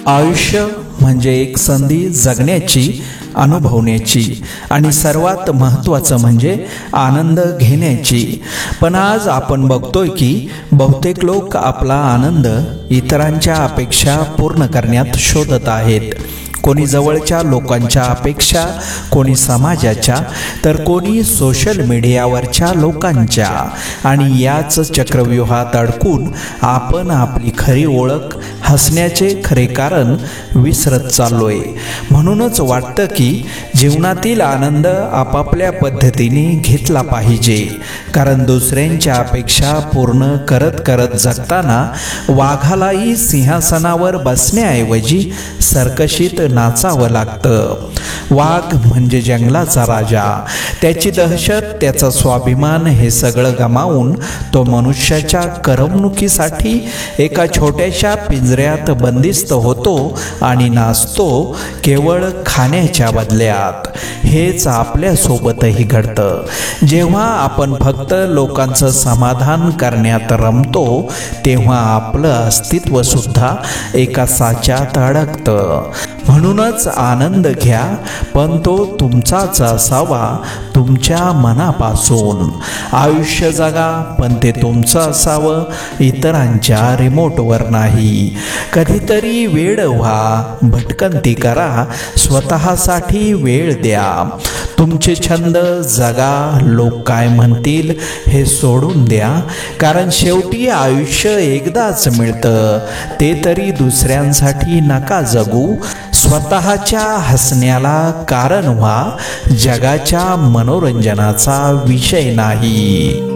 आयुष्य म्हणजे एक संधी जगण्याची, अनुभवण्याची आणि सर्वात महत्त्वाचं म्हणजे आनंद घेण्याची। पण आज आपण बघतोय की बहुतेक लोक आपला आनंद इतरांच्या अपेक्षा पूर्ण करण्यात शोधत आहेत। कोणी जवळच्या लोकांच्या अपेक्षा, कोणी समाजाच्या, तर कोणी सोशल मीडियावरच्या लोकांच्या। आणि याच चक्रव्यूहात अडकून आपण आपली खरी ओळख, हसण्याचे खरे कारण विसरत चाललोय। म्हणूनच वाटतं की जीवनातील आनंद आपापल्या पद्धतीने घेतला पाहिजे, कारण दुसऱ्यांच्या अपेक्षा पूर्ण करत करत जगताना वाघालाही सिंहासनावर बसण्याऐवजी सर्कशीत नाचावं लागतं। वाघ म्हणजे जंगलाचा राजा, त्याची दहशत, त्याचा स्वाभिमान हे सगळं गमावून तो मनुष्याच्या करमणुकीसाठी एका छोट्याशा पिंजऱ्यात बंदिस्त होतो आणि नाचतो केवळ खाण्याच्या बदल्यात। हेच आपल्या सोबतही घडतं। जेव्हा आपण फक्त लोकांचं समाधान करण्यात रमतो, तेव्हा आपलं अस्तित्व सुद्धा एका साच्यात अडकतं। म्हणूनच आनंद घ्या, पण तो तुमचाच असावा, तुमच्या मनापासून। आयुष्य जगा, पण ते तुमचं असावं, इतरांच्या रिमोटवर नाही। कधीतरी वेळ व्हा, भटकंती करा, स्वतःसाठी वेळ द्या। तुमचे छंद जगा, लोक काय म्हणतील हे सोडून द्या, कारण शेवटी आयुष्य एकदाच मिळतं, ते तरी दुसऱ्यांसाठी नका जगू। स्वतःच्या हसण्याला कारण व्हा, जगाच्या मनोरंजनाचा विषय नाही।